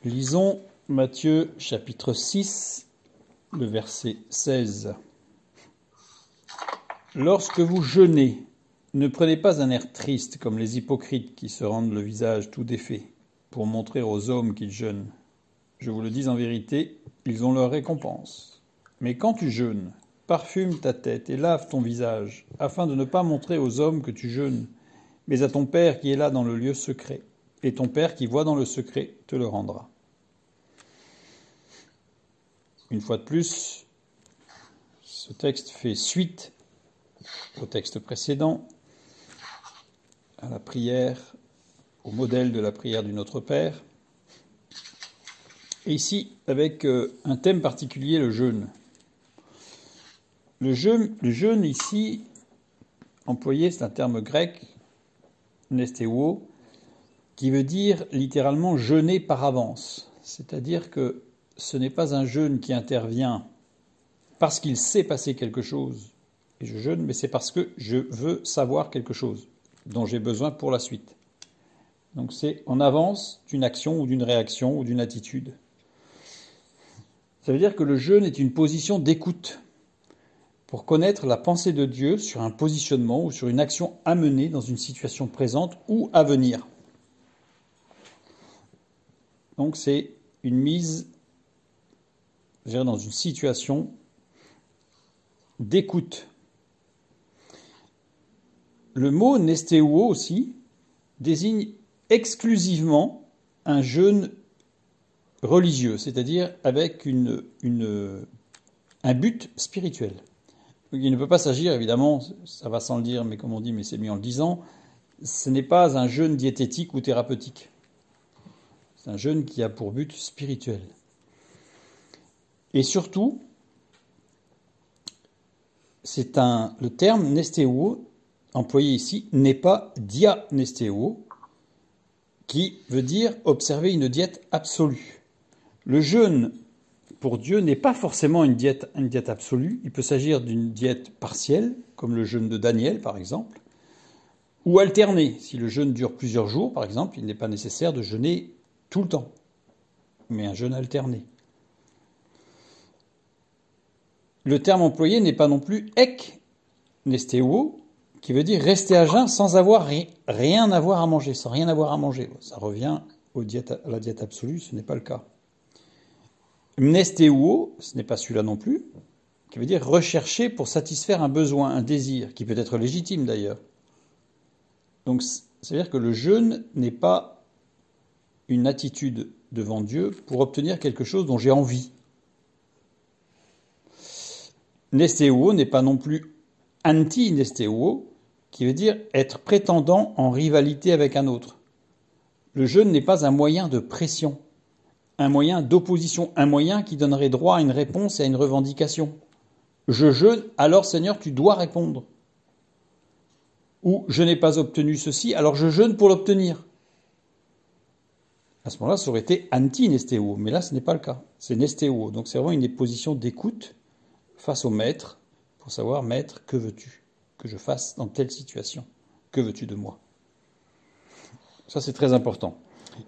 Lisons Matthieu chapitre 6, le verset 16. Lorsque vous jeûnez, ne prenez pas un air triste comme les hypocrites qui se rendent le visage tout défait pour montrer aux hommes qu'ils jeûnent. Je vous le dis en vérité, ils ont leur récompense. Mais quand tu jeûnes, parfume ta tête et lave ton visage, afin de ne pas montrer aux hommes que tu jeûnes, mais à ton Père qui est là dans le lieu secret. Et ton Père qui voit dans le secret te le rendra. Une fois de plus, ce texte fait suite au texte précédent, à la prière, au modèle de la prière du Notre Père. Et ici, avec un thème particulier, le jeûne. Le jeûne ici, employé, c'est un terme grec, nestéo, qui veut dire littéralement jeûner par avance. C'est-à-dire que ce n'est pas un jeûne qui intervient parce qu'il s'est passé quelque chose, et je jeûne, mais c'est parce que je veux savoir quelque chose dont j'ai besoin pour la suite. Donc c'est en avance d'une action ou d'une réaction ou d'une attitude. Ça veut dire que le jeûne est une position d'écoute pour connaître la pensée de Dieu sur un positionnement ou sur une action à mener dans une situation présente ou à venir. Donc c'est une mise dans une situation d'écoute. Le mot nestéo aussi désigne exclusivement un jeûne religieux, c'est-à-dire avec un but spirituel. Il ne peut pas s'agir, évidemment, ça va sans le dire, mais comme on dit, mais c'est mieux en le disant, ce n'est pas un jeûne diététique ou thérapeutique. C'est un jeûne qui a pour but spirituel. Et surtout, le terme nestéo employé ici n'est pas dianestéo, qui veut dire observer une diète absolue. Le jeûne pour Dieu n'est pas forcément une diète absolue. Il peut s'agir d'une diète partielle, comme le jeûne de Daniel par exemple, ou alternée. Si le jeûne dure plusieurs jours, par exemple, il n'est pas nécessaire de jeûner tout le temps, mais un jeûne alterné. Le terme employé n'est pas non plus ek nestéo, qui veut dire rester à jeun sans avoir rien avoir à manger, sans rien avoir à manger. Ça revient à la diète absolue, ce n'est pas le cas. Mnestéo, ce n'est pas celui-là non plus, qui veut dire rechercher pour satisfaire un besoin, un désir, qui peut être légitime d'ailleurs. Donc, ça veut dire que le jeûne n'est pas une attitude devant Dieu pour obtenir quelque chose dont j'ai envie. Nestéo n'est pas non plus anti-nestéo, qui veut dire être prétendant en rivalité avec un autre. Le jeûne n'est pas un moyen de pression, un moyen d'opposition, un moyen qui donnerait droit à une réponse et à une revendication. Je jeûne, alors Seigneur, tu dois répondre. Ou je n'ai pas obtenu ceci, alors je jeûne pour l'obtenir. À ce moment-là, ça aurait été anti-nestéo, mais là, ce n'est pas le cas. C'est nestéo, donc c'est vraiment une position d'écoute face au maître, pour savoir, maître, que veux-tu que je fasse dans telle situation? Que veux-tu de moi? Ça, c'est très important.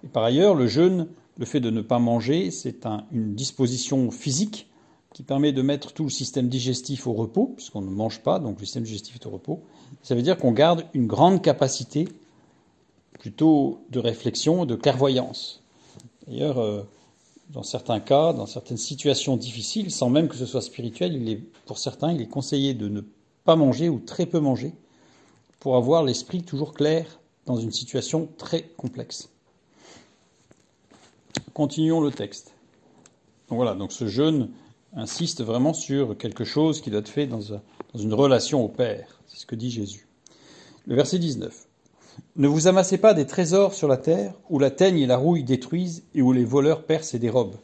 Et par ailleurs, le jeûne, le fait de ne pas manger, c'est une disposition physique qui permet de mettre tout le système digestif au repos, puisqu'on ne mange pas, donc le système digestif est au repos. Ça veut dire qu'on garde une grande capacité plutôt de réflexion, de clairvoyance. D'ailleurs, dans certains cas, dans certaines situations difficiles, sans même que ce soit spirituel, pour certains, il est conseillé de ne pas manger ou très peu manger pour avoir l'esprit toujours clair dans une situation très complexe. Continuons le texte. Donc voilà, donc ce jeûne insiste vraiment sur quelque chose qui doit être fait dans une relation au Père. C'est ce que dit Jésus. Le verset 19. Ne vous amassez pas des trésors sur la terre, où la teigne et la rouille détruisent et où les voleurs percent et dérobent.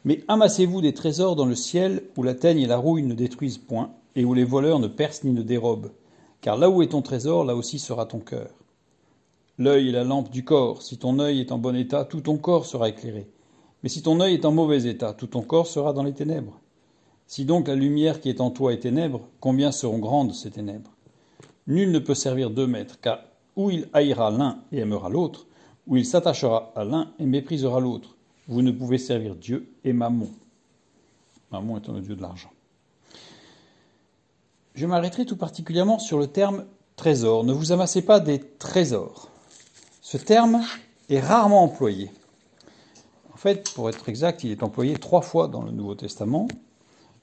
Mais amassez-vous des trésors dans le ciel, où la teigne et la rouille ne détruisent point, et où les voleurs ne percent ni ne dérobent. Car là où est ton trésor, là aussi sera ton cœur. L'œil est la lampe du corps. Si ton œil est en bon état, tout ton corps sera éclairé. Mais si ton œil est en mauvais état, tout ton corps sera dans les ténèbres. Si donc la lumière qui est en toi est ténèbres, combien seront grandes ces ténèbres? Nul ne peut servir deux maîtres, car où il haïra l'un et aimera l'autre, ou il s'attachera à l'un et méprisera l'autre. Vous ne pouvez servir Dieu et Mammon. Mammon étant le dieu de l'argent. Je m'arrêterai tout particulièrement sur le terme trésor. Ne vous amassez pas des trésors. Ce terme est rarement employé. En fait, pour être exact, il est employé 3 fois dans le Nouveau Testament.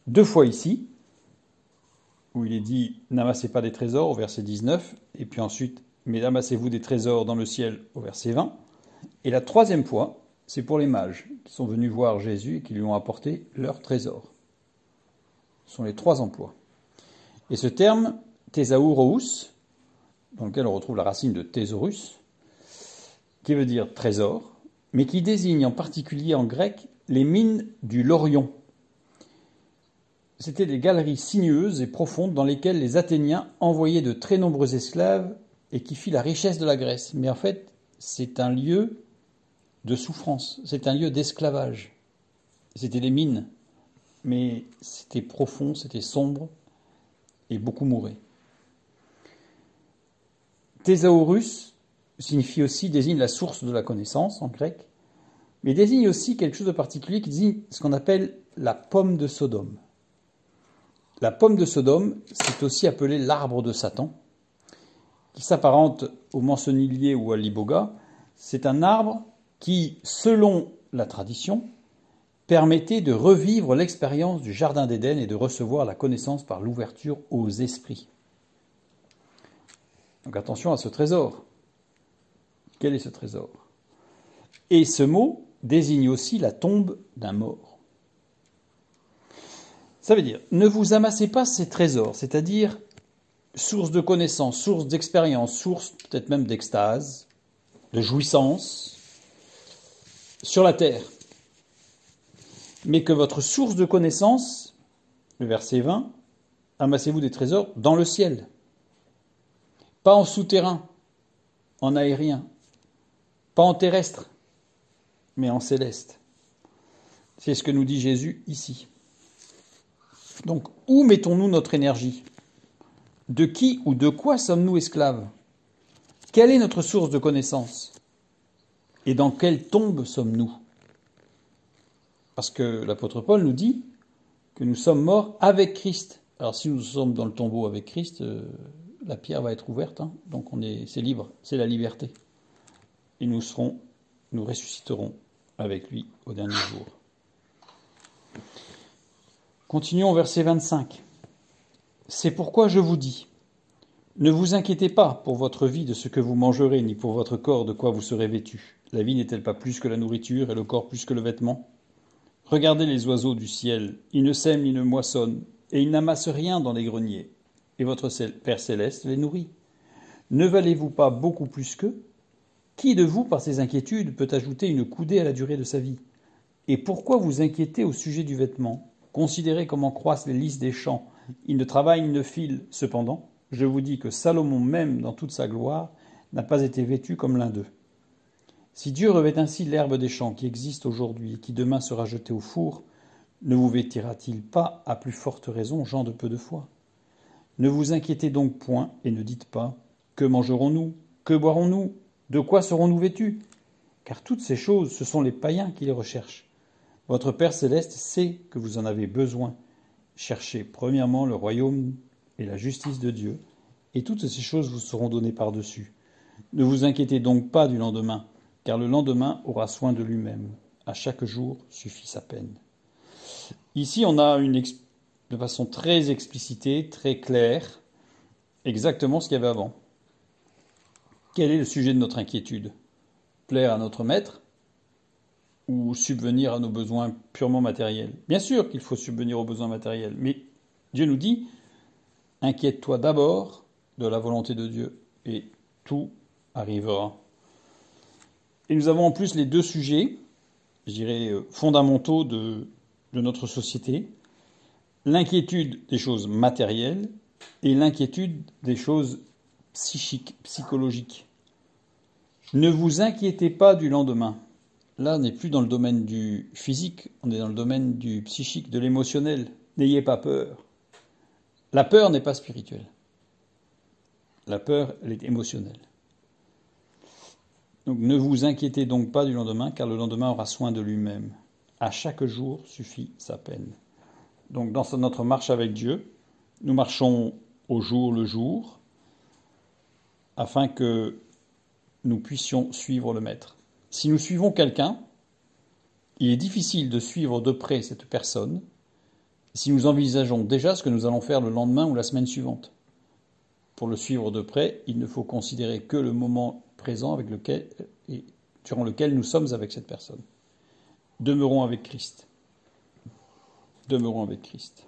2 fois ici, où il est dit « n'amassez pas des trésors » au verset 19, et puis ensuite « mais amassez-vous des trésors dans le ciel » au verset 20. Et la 3e fois, c'est pour les mages qui sont venus voir Jésus et qui lui ont apporté leurs trésors. Ce sont les 3 emplois. Et ce terme « thésaurous », dans lequel on retrouve la racine de thésaurus, qui veut dire trésor, mais qui désigne en particulier en grec les mines du Laurion. C'étaient des galeries sinueuses et profondes dans lesquelles les Athéniens envoyaient de très nombreux esclaves et qui fit la richesse de la Grèce. Mais en fait, c'est un lieu de souffrance, c'est un lieu d'esclavage. C'était des mines, mais c'était profond, c'était sombre et beaucoup mouraient. Thésaurus signifie aussi, désigne la source de la connaissance en grec, mais désigne aussi quelque chose de particulier qui désigne ce qu'on appelle la pomme de Sodome. La pomme de Sodome, c'est aussi appelé l'arbre de Satan, qui s'apparente au mançonnier ou à l'iboga. C'est un arbre qui, selon la tradition, permettait de revivre l'expérience du Jardin d'Éden et de recevoir la connaissance par l'ouverture aux esprits. Donc attention à ce trésor. Quel est ce trésor? Et ce mot désigne aussi la tombe d'un mort. Ça veut dire, ne vous amassez pas ces trésors, c'est-à-dire source de connaissance, source d'expérience, source peut-être même d'extase, de jouissance, sur la terre. Mais que votre source de connaissance, le verset 20, amassez-vous des trésors dans le ciel. Pas en souterrain, en aérien, pas en terrestre, mais en céleste. C'est ce que nous dit Jésus ici. Donc, où mettons-nous notre énergie? De qui ou de quoi sommes-nous esclaves? Quelle est notre source de connaissance? Et dans quelle tombe sommes-nous? Parce que l'apôtre Paul nous dit que nous sommes morts avec Christ. Alors si nous sommes dans le tombeau avec Christ, la pierre va être ouverte, hein, donc c'est libre, c'est la liberté. Et nous ressusciterons avec lui au dernier jour. Continuons au verset 25. C'est pourquoi je vous dis, ne vous inquiétez pas pour votre vie de ce que vous mangerez, ni pour votre corps de quoi vous serez vêtus. La vie n'est-elle pas plus que la nourriture et le corps plus que le vêtement? Regardez les oiseaux du ciel, ils ne sèment ni ne moissonnent, et ils n'amassent rien dans les greniers, et votre Père céleste les nourrit. Ne valez-vous pas beaucoup plus qu'eux? Qui de vous, par ses inquiétudes, peut ajouter une coudée à la durée de sa vie? Et pourquoi vous inquiétez au sujet du vêtement? Considérez comment croissent les lys des champs. Ils ne travaillent ni ne filent. Cependant, je vous dis que Salomon même, dans toute sa gloire, n'a pas été vêtu comme l'un d'eux. Si Dieu revêt ainsi l'herbe des champs qui existe aujourd'hui et qui demain sera jetée au four, ne vous vêtira-t-il pas à plus forte raison, gens de peu de foi? Ne vous inquiétez donc point et ne dites pas « Que mangerons-nous? Que boirons-nous? De quoi serons-nous vêtus ?» Car toutes ces choses, ce sont les païens qui les recherchent. Votre Père céleste sait que vous en avez besoin. Cherchez premièrement le royaume et la justice de Dieu, et toutes ces choses vous seront données par-dessus. Ne vous inquiétez donc pas du lendemain, car le lendemain aura soin de lui-même. À chaque jour suffit sa peine. Ici, on a de façon très explicitée, très claire, exactement ce qu'il y avait avant. Quel est le sujet de notre inquiétude? Plaire à notre maître ou subvenir à nos besoins purement matériels? Bien sûr qu'il faut subvenir aux besoins matériels, mais Dieu nous dit « Inquiète-toi d'abord de la volonté de Dieu et tout arrivera ». Et nous avons en plus les 2 sujets, je dirais, fondamentaux de notre société. L'inquiétude des choses matérielles et l'inquiétude des choses psychiques, psychologiques. Ne vous inquiétez pas du lendemain. Là, on n'est plus dans le domaine du physique, on est dans le domaine du psychique, de l'émotionnel. N'ayez pas peur. La peur n'est pas spirituelle. La peur, elle est émotionnelle. Donc ne vous inquiétez donc pas du lendemain, car le lendemain aura soin de lui-même. À chaque jour suffit sa peine. Donc dans notre marche avec Dieu, nous marchons au jour le jour, afin que nous puissions suivre le Maître. Si nous suivons quelqu'un, il est difficile de suivre de près cette personne si nous envisageons déjà ce que nous allons faire le lendemain ou la semaine suivante. Pour le suivre de près, il ne faut considérer que le moment présent durant lequel nous sommes avec cette personne. Demeurons avec Christ. Demeurons avec Christ.